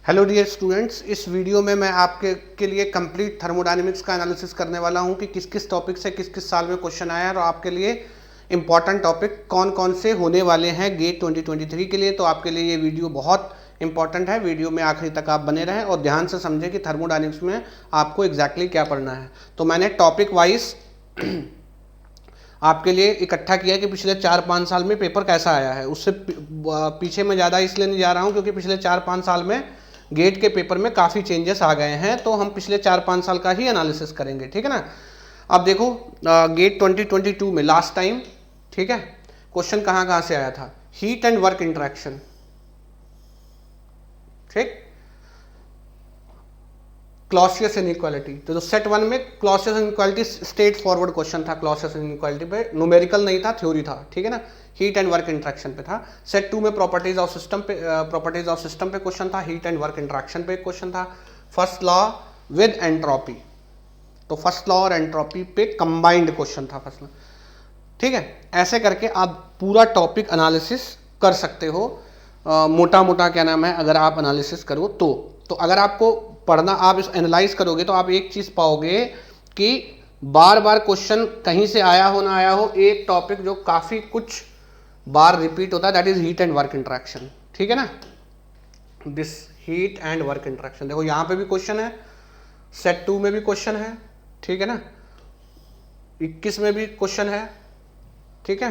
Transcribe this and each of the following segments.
Hello dear students, इस video में मैं आपके के लिए कंप्लीट थर्मोडायनेमिक्स का एनालिसिस करने वाला हूं कि किस किस टॉपिक से किस किस साल में क्वेश्चन आया है और आपके लिए इंपॉर्टेंट टॉपिक कौन कौन से होने वाले हैं गेट 2023 के लिए। तो आपके लिए ये वीडियो बहुत इंपॉर्टेंट है। वीडियो में आखिरी तक आप बने रहें और ध्यान से समझें कि थर्मोडायनेमिक्स में आपको एग्जैक्टली क्या पढ़ना है। तो मैंने टॉपिक वाइज आपके लिए इकट्ठा किया कि पिछले 4-5 साल में पेपर कैसा आया है। उससे पीछे मैं ज़्यादा इसलिए नहीं जा रहा हूँ क्योंकि पिछले 4-5 साल में गेट के पेपर में काफ़ी चेंजेस आ गए हैं, तो हम पिछले 4-5 साल का ही एनालिसिस करेंगे, ठीक है ना। अब देखो गेट 2022 में लास्ट टाइम, ठीक है, क्वेश्चन कहाँ कहाँ से आया था। हीट एंड वर्क इंटरेक्शन, ठीक, क्लॉसियस इनइक्वालिटी। तो जो सेट 1 में Clausius inequality straight forward question था, क्लॉसियस इनइक्वालिटी पे न्यूमेरिकल नहीं था, थ्योरी था, ठीक है ना। हीट एंड वर्क इंटरेक्शन पे था। सेट 2 में प्रॉपर्टीज ऑफ सिस्टम पे क्वेश्चन था, हीट एंड वर्क इंटरेक्शन पे क्वेश्चन था। फर्स्ट लॉ विद एंट्रोपी, तो फर्स्ट लॉ और एंट्रोपी पे कंबाइंड क्वेश्चन था फर्स्ट लॉ, ठीक है। ऐसे करके आप पूरा टॉपिक एनालिसिस कर सकते हो, मोटा मोटा क्या नाम है, अगर आप एनालिसिस करो तो अगर आपको पढ़ना, आप इस एनालाइज करोगे तो आप एक चीज पाओगे कि बार बार क्वेश्चन कहीं से आया हो ना आया हो, एक टॉपिक जो काफी कुछ बार रिपीट होता है, that is heat and work interaction, ठीक है ना। This heat and work interaction, देखो यहां पे भी क्वेश्चन है, सेट 2 में भी क्वेश्चन है, ठीक है ना, 21 में भी क्वेश्चन है, ठीक है।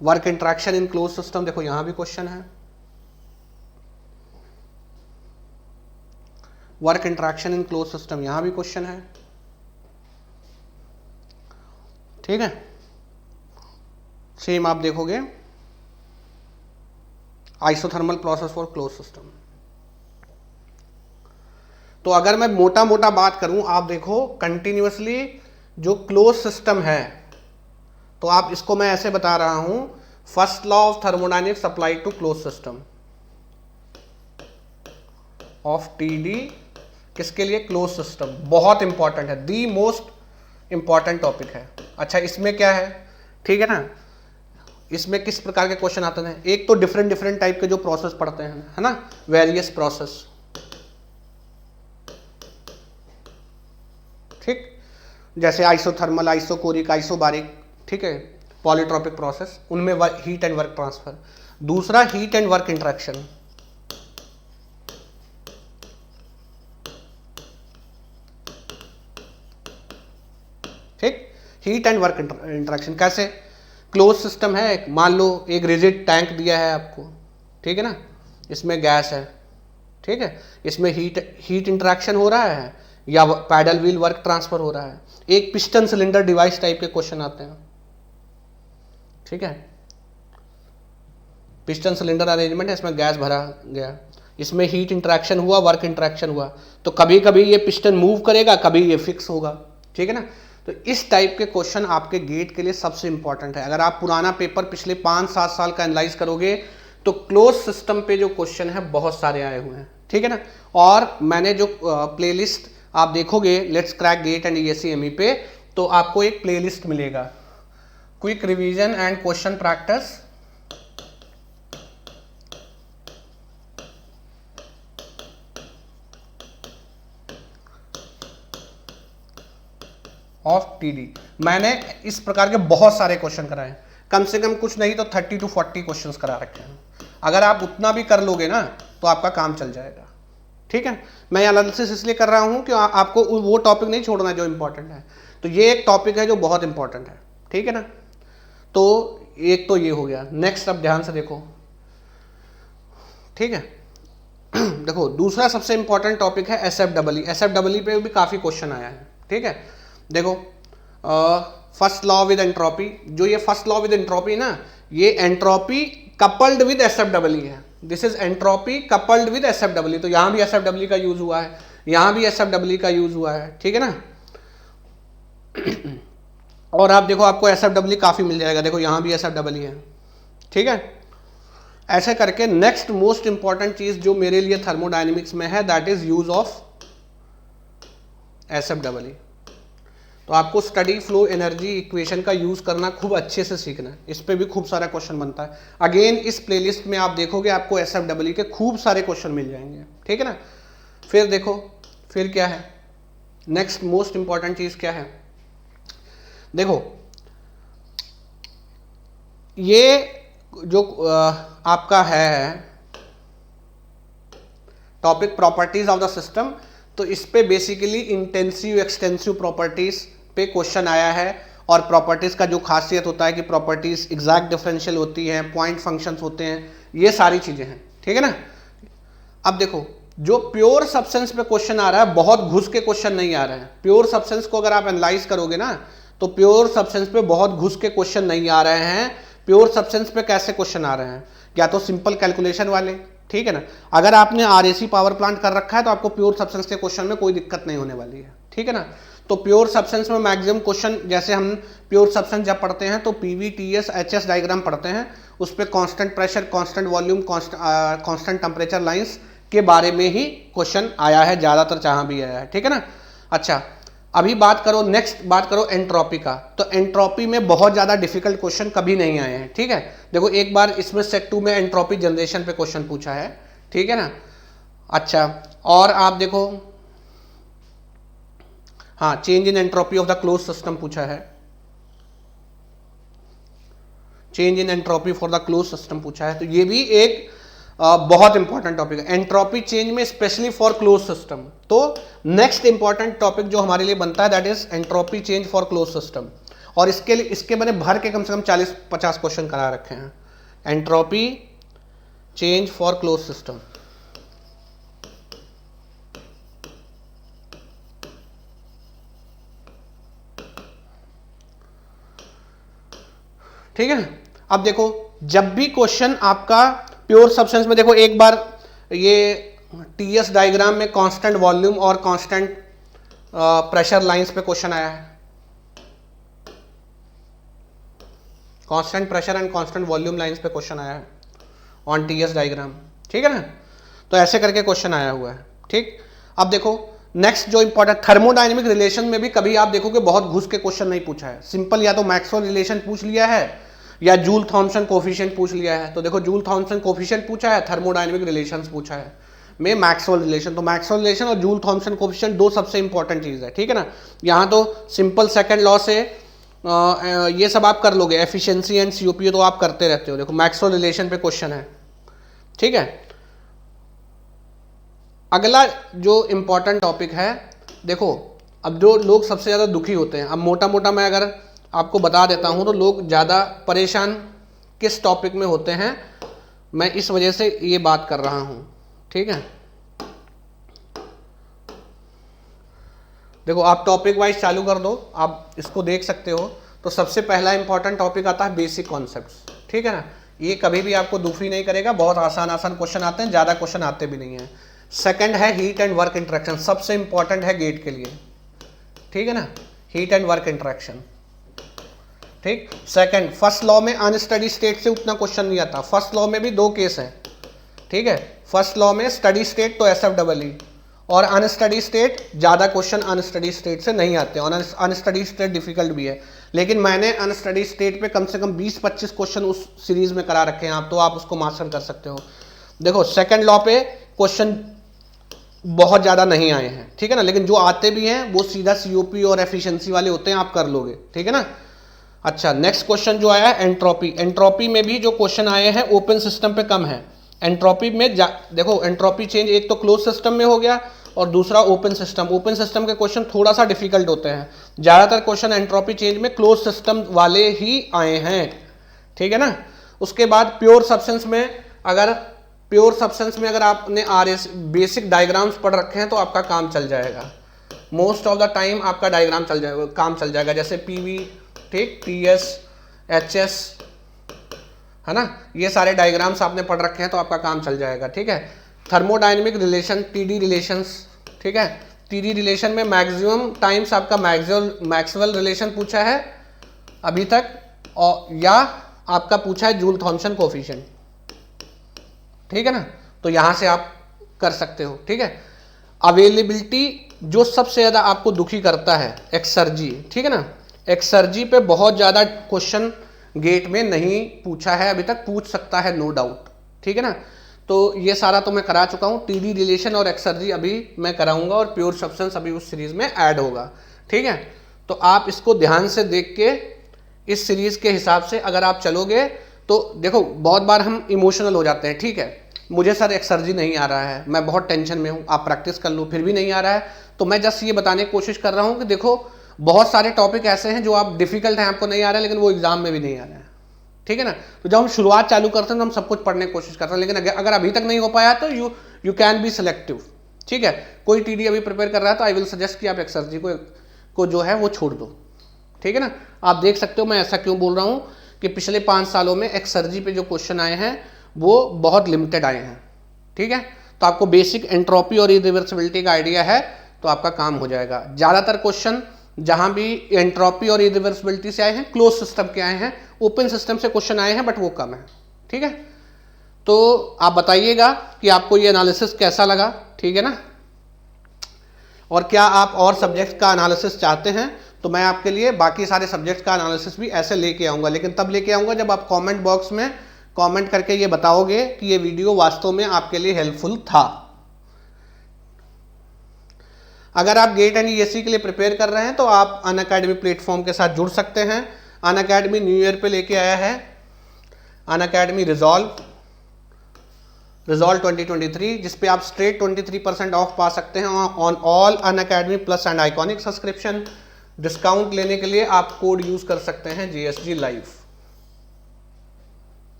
Work interaction in close system, देखो यहां भी क्वेश्चन है। Work interaction in close system, यहां भी क्वेश्चन है, ठीक है। सेम आप देखोगे isothermal process for close system. तो अगर मैं मोटा मोटा बात करूं, आप देखो कंटिन्यूअसली जो क्लोज सिस्टम है, तो आप इसको मैं ऐसे बता रहा हूं, first law of thermodynamics apply to close system of TD, किसके लिए, क्लोज सिस्टम। बहुत इंपॉर्टेंट है, दी मोस्ट इंपॉर्टेंट टॉपिक है। अच्छा, इसमें क्या है, ठीक है ना, इसमें किस प्रकार के क्वेश्चन आते हैं। एक तो डिफरेंट टाइप के जो प्रोसेस पढ़ते हैं, है ना, वेरियस प्रोसेस, ठीक, जैसे आइसोथर्मल, आइसोकोरिक, आइसोबारिक, ठीक है, पॉलीट्रॉपिक प्रोसेस, उनमें हीट एंड वर्क ट्रांसफर। दूसरा हीट एंड वर्क इंटरेक्शन, ठीक, हीट एंड वर्क इंटरेक्शन कैसे, क्लोज सिस्टम है, मान लो एक रिजिड टैंक दिया है आपको, ठीक है ना, इसमें गैस है, ठीक है, इसमें हीट इंटरेक्शन हो रहा है या पैडल व्हील वर्क ट्रांसफर हो रहा है। एक पिस्टन सिलेंडर डिवाइस टाइप के क्वेश्चन आते हैं, ठीक है, पिस्टन सिलेंडर अरेंजमेंट है, इसमें गैस भरा गया, इसमें हीट इंटरेक्शन हुआ, वर्क इंटरेक्शन हुआ, तो कभी कभी ये पिस्टन मूव करेगा, कभी ये फिक्स होगा, ठीक है ना। तो इस टाइप के क्वेश्चन आपके गेट के लिए सबसे इंपॉर्टेंट है। अगर आप पुराना पेपर पिछले 5-7 साल का एनालाइज करोगे तो क्लोज सिस्टम पे जो क्वेश्चन है बहुत सारे आए हुए हैं, ठीक है ना। और मैंने जो प्लेलिस्ट आप देखोगे लेट्स क्रैक गेट एंड ईएससीएमई पे, तो आपको एक प्लेलिस्ट मिलेगा, quick revision and question practice of TD. मैंने इस प्रकार के बहुत सारे क्वेश्चन कराए हैं, कम से कम कुछ नहीं तो 30 to 40 क्वेश्चन करा रखे हैं। अगर आप उतना भी कर लोगे ना तो आपका काम चल जाएगा, ठीक है। मैं एनालिसिस इसलिए कर रहा हूं कि आपको वो टॉपिक नहीं छोड़ना जो इंपॉर्टेंट है। तो ये एक टॉपिक है जो बहुत इंपॉर्टेंट है, ठीक है ना। तो एक तो ये हो गया। नेक्स्ट अब ध्यान से देखो, ठीक है। देखो दूसरा सबसे इंपॉर्टेंट टॉपिक है एसएफडब्ल्यू पे भी काफी क्वेश्चन आया है, ठीक है। देखो फर्स्ट लॉ विद एंट्रोपी, जो ये फर्स्ट लॉ विद एंट्रोपी ना, ये एंट्रोपी कपल्ड विद एसएफडब्ल्यू है। This is entropy coupled with SFW. तो यहां भी एसएफडब्ल्यू का यूज हुआ है, यहां भी एसएफडब्ल्यू का यूज हुआ है, ठीक है ना। और आप देखो आपको एसएफडब्ल्यू काफी मिल जाएगा, देखो यहां भी एसएफडब्ल्यू है, ठीक है। ऐसे करके नेक्स्ट मोस्ट इंपॉर्टेंट चीज जो मेरे लिए थर्मोडायनेमिक्स में है, दैट इज यूज ऑफ एसएफडब्ल्यू। तो आपको स्टडी फ्लो एनर्जी इक्वेशन का यूज करना खूब अच्छे से सीखना है, इस पे भी खूब सारा क्वेश्चन बनता है। अगेन इस प्लेलिस्ट में आप देखोगे आपको SFEE के खूब सारे क्वेश्चन मिल जाएंगे, ठीक है ना। फिर देखो फिर क्या है, नेक्स्ट मोस्ट इंपॉर्टेंट चीज क्या है, देखो ये जो आपका है topic properties of the system, तो इस पे बेसिकली इंटेंसिव एक्सटेंसिव प्रॉपर्टीज पे क्वेश्चन आया है। और प्रॉपर्टीज का जो खासियत होता है कि प्रॉपर्टीज एग्जैक्ट डिफरेंशियल होती हैं, पॉइंट फंक्शंस होते हैं, ये सारी चीजें हैं, ठीक है ना। अब देखो जो प्योर सब्सटेंस पे क्वेश्चन आ रहा है, बहुत घुस के क्वेश्चन नहीं आ रहे हैं। प्योर सब्सटेंस को अगर आप एनालाइज करोगे ना, तो प्योर सब्सटेंस पे बहुत घुस के क्वेश्चन नहीं आ रहे हैं। प्योर सब्सटेंस पे कैसे क्वेश्चन आ रहे हैं, या तो सिंपल कैलकुलेशन वाले, ठीक है ना। अगर आपने RAC पावर प्लांट कर रखा है तो आपको प्योर सब्सटेंस के क्वेश्चन में कोई दिक्कत नहीं होने वाली है, ठीक है ना। तो प्योर सब्सटेंस में मैक्सिमम क्वेश्चन, जैसे हम प्योर सब्सटेंस जब पढ़ते हैं तो PV TS HS डायग्राम पढ़ते हैं, उस पर constant pressure, constant volume, constant temperature lines के बारे में ही क्वेश्चन आया है ज्यादातर, जहां भी आया है, ठीक है ना। अच्छा अभी बात करो, नेक्स्ट बात करो एंट्रोपी का। तो एंट्रोपी में बहुत ज्यादा डिफिकल्ट क्वेश्चन कभी नहीं आए हैं, ठीक है। देखो एक बार इसमें सेट 2 में एंट्रोपी जनरेशन पे क्वेश्चन पूछा है, ठीक है ना। अच्छा और आप देखो, हाँ change in entropy of the close system पूछा है, change in entropy for the close system पूछा है। तो ये भी एक बहुत इंपॉर्टेंट टॉपिक है एंट्रोपी चेंज में, स्पेशली फॉर क्लोज सिस्टम। तो नेक्स्ट इंपॉर्टेंट टॉपिक जो हमारे लिए बनता है that is entropy change for close system. और इसके लिए इसके मैंने भर के कम से कम 40-50 क्वेश्चन करा रखे हैं, entropy change for close system. ठीक है ना। अब देखो जब भी क्वेश्चन आपका प्योर सब्सटेंस में, देखो एक बार ये TS डायग्राम में कांस्टेंट वॉल्यूम और कांस्टेंट प्रेशर लाइंस पे क्वेश्चन आया है, constant pressure and constant volume lines पे क्वेश्चन आया है ऑन TS डायग्राम, ठीक है ना। तो ऐसे करके क्वेश्चन आया हुआ है, ठीक। अब देखो नेक्स्ट जो इंपॉर्टेंट, थर्मोडायनेमिक रिलेशन में भी कभी आप देखोगे बहुत घुस के क्वेश्चन नहीं पूछा है। सिंपल या तो मैक्सवेल रिलेशन पूछ लिया है या जूल थॉमसन कोफिशिएंट पूछ लिया है। तो देखो जूल थॉमसन कोफिशिएंट पूछा है, थर्मोडायनेमिक रिलेशंस पूछा है में मैक्सवेल रिलेशन। तो मैक्सवेल रिलेशन और जूल थॉमसन कोफिशिएंट दो सबसे इंपॉर्टेंट चीज है, ठीक है ना। यहाँ तो सिंपल सेकंड लॉ से ये सब आप कर लोगे, एफिशिएंसी एंड COP तो आप करते रहते हो। देखो मैक्सवेल रिलेशन पे क्वेश्चन है, ठीक है। अगला जो इंपॉर्टेंट टॉपिक है, देखो अब जो लोग सबसे ज्यादा दुखी होते हैं, अब मोटा मोटा मैं अगर आपको बता देता हूं तो लोग ज्यादा परेशान किस टॉपिक में होते हैं, मैं इस वजह से ये बात कर रहा हूं, ठीक है। देखो आप टॉपिक वाइज चालू कर दो, आप इसको देख सकते हो। तो सबसे पहला इंपॉर्टेंट टॉपिक आता है बेसिक कॉन्सेप्ट्स, ठीक है ना। ये कभी भी आपको दुखी नहीं करेगा, बहुत आसान आसान क्वेश्चन आते हैं, ज्यादा क्वेश्चन आते भी नहीं है। सेकंड है हीट एंड वर्क इंटरेक्शन, सबसे इंपॉर्टेंट है गेट के लिए, ठीक है ना, हीट एंड वर्क इंटरेक्शन, ठीक। सेकंड, फर्स्ट लॉ में अनस्टडी स्टेट से उतना क्वेश्चन नहीं आता। फर्स्ट लॉ में भी दो केस है, ठीक है। फर्स्ट लॉ में स्टडी स्टेट तो SFEE, और अनस्टडी स्टेट ज्यादा क्वेश्चन अनस्टडी स्टेट से नहीं आते, और अनस्टडी स्टेट डिफिकल्ट भी है। लेकिन मैंने अनस्टडी स्टेट पे कम से कम 20-25 क्वेश्चन उस सीरीज में करा रखे हैं आप, तो आप उसको मास्टर कर सकते हो। देखो सेकंड लॉ पे क्वेश्चन बहुत ज्यादा नहीं आए हैं, ठीक है ना, लेकिन जो आते भी हैं वो सीधा COP और एफिशिएंसी वाले होते हैं, आप कर लोगे, ठीक है ना। अच्छा नेक्स्ट क्वेश्चन जो आया है एंट्रोपी, एंट्रोपी में भी जो क्वेश्चन आए हैं ओपन सिस्टम पे कम है। एंट्रोपी में देखो एंट्रोपी चेंज एक तो क्लोज सिस्टम में हो गया और दूसरा ओपन सिस्टम। ओपन सिस्टम के क्वेश्चन थोड़ा सा डिफिकल्ट होते हैं, ज्यादातर क्वेश्चन एंट्रोपी चेंज में क्लोज सिस्टम वाले ही आए हैं, ठीक है ना। उसके बाद प्योर सब्सटेंस में अगर आपने RAC बेसिक डायग्राम्स पढ़ रखे हैं तो आपका काम चल जाएगा, मोस्ट ऑफ द टाइम आपका डायग्राम चल जाएगा, काम चल जाएगा। जैसे PV, ठीक, TS, HS, है ना, ये सारे डायग्राम्स आपने पढ़ रखे हैं तो आपका काम चल जाएगा, ठीक है। थर्मोडायनेमिक रिलेशन, TD रिलेशंस, ठीक है। TD रिलेशन में मैक्सिमम टाइम्स आपका मैक्सवेल रिलेशन पूछा है अभी तक, और या आपका पूछा है जूल थॉमसन कोफिशिएंट, ठीक है ना। तो यहां से आप कर सकते हो, ठीक है। अवेलेबिलिटी जो सबसे ज़्यादा आपको दुखी करता है एक्सर्जी, ठीक है ना, एक्सर्जी पे बहुत ज़्यादा क्वेश्चन गेट में नहीं पूछा है अभी तक, पूछ सकता है नो डाउट, ठीक है ना। तो ये सारा तो मैं करा चुका हूँ, टीडी रिलेशन और एक्सर्जी अभी मैं कराऊंगा और प्योर सब्सटेंस अभी उस सीरीज में ऐड होगा, ठीक है। तो आप इसको ध्यान से देख के इस सीरीज के हिसाब से अगर आप चलोगे तो देखो, बहुत बार हम इमोशनल हो जाते हैं, ठीक है, मुझे सर एक्सर्जी नहीं आ रहा है, मैं बहुत टेंशन में हूँ, आप प्रैक्टिस कर लो, फिर भी नहीं आ रहा है, तो मैं जस्ट ये बताने की कोशिश कर रहा हूँ कि देखो बहुत सारे टॉपिक ऐसे हैं जो आप डिफिकल्ट हैं, आपको नहीं आ रहा है, लेकिन वो एग्जाम में भी नहीं आ रहा है, ठीक है ना। तो जब हम शुरुआत चालू करते हैं तो हम सब कुछ पढ़ने की कोशिश करते हैं, लेकिन अगर अभी तक नहीं हो पाया तो यू कैन बी सिलेक्टिव, ठीक है। कोई टीडी अभी प्रिपेयर कर रहा है तो आई विल सजेस्ट कि आप एक्सर्जी को जो है वो छोड़ दो, ठीक है ना। आप देख सकते हो मैं ऐसा क्यों बोल रहा हूँ कि पिछले 5 सालों में एक्सर्जी पे जो क्वेश्चन आए हैं वो बहुत लिमिटेड आए हैं, ठीक है। तो आपको बेसिक एंट्रोपी और इरिवर्सिबिलिटी का आइडिया है तो आपका काम हो जाएगा। ज़्यादातर क्वेश्चन जहां भी एंट्रोपी और इरिवर्सिबिलिटी से आए हैं क्लोज सिस्टम के आए हैं, ओपन सिस्टम से क्वेश्चन आए हैं बट वो कम है, ठीक है। तो आप बताइएगा कि आपको ये एनालिसिस कैसा लगा, ठीक है ना, और क्या आप और सब्जेक्ट का एनालिसिस चाहते हैं तो मैं आपके लिए बाकी सारे सब्जेक्ट का एनालिसिस भी ऐसे लेके आऊंगा, लेकिन तब लेके आऊंगा जब आप कमेंट बॉक्स में कमेंट करके ये बताओगे कि ये वीडियो वास्तव में आपके लिए हेल्पफुल था। अगर आप गेट एंड ईएससी के लिए प्रिपेयर कर रहे हैं तो आप अनअकैडमी प्लेटफॉर्म के साथ जुड़ सकते हैं। अनअकैडमी न्यू ईयर पे लेके आया है अनअकैडमी रिजॉल्व 2023, जिसपे आप स्ट्रेट 23% ऑफ पा सकते हैं on all Unacademy plus and iconic subscription. Discount लेने के लिए आप कोड यूज कर सकते हैं GSG live.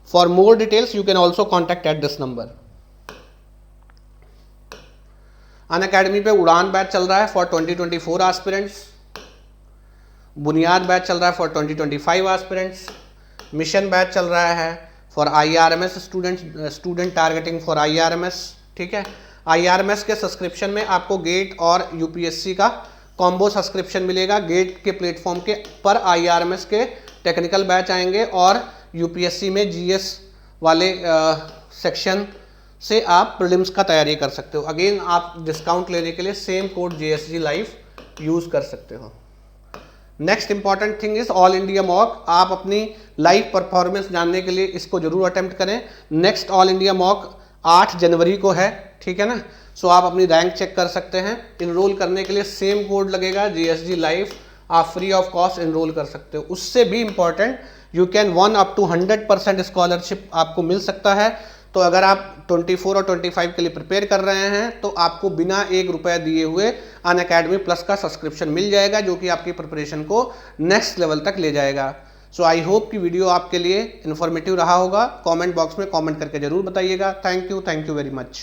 For more details you can also contact at this number. Unacademy पे उड़ान बैच चल रहा है फॉर 2024 एस्पिरेंट्स, बुनियाद बैच चल रहा है फॉर 2025 एस्पिरेंट्स, मिशन बैच चल रहा है for IRMS student targeting for IRMS, ठीक है। IRMS के सब्सक्रिप्शन में आपको गेट और UPSC का कॉम्बो सब्सक्रिप्शन मिलेगा। गेट के प्लेटफॉर्म के पर IRMS के टेक्निकल बैच आएंगे और UPSC में GS वाले सेक्शन से आप प्रीलिम्स का तैयारी कर सकते हो। अगेन आप डिस्काउंट लेने के लिए same code GSG live use कर सकते हो। Next important thing is all India mock. आप अपनी लाइव परफॉर्मेंस जानने के लिए इसको जरूर अटेम्प्ट करें। नेक्स्ट ऑल इंडिया मॉक 8 जनवरी को है, ठीक है ना। सो आप अपनी रैंक चेक कर सकते हैं। इनरोल करने के लिए सेम कोड लगेगा GSG लाइव, आप फ्री ऑफ कॉस्ट इनरोल कर सकते हो। उससे भी important you can 1 up to 100% scholarship आपको मिल सकता है। तो अगर आप 24 और 25 के लिए प्रिपेयर कर रहे हैं तो आपको बिना 1 रुपया दिए हुए अनअकैडमी प्लस का सब्सक्रिप्शन मिल जाएगा, जो कि आपकी प्रिपरेशन को नेक्स्ट लेवल तक ले जाएगा। सो आई होप कि वीडियो आपके लिए इन्फॉर्मेटिव रहा होगा। कमेंट बॉक्स में कमेंट करके जरूर बताइएगा। Thank you very much.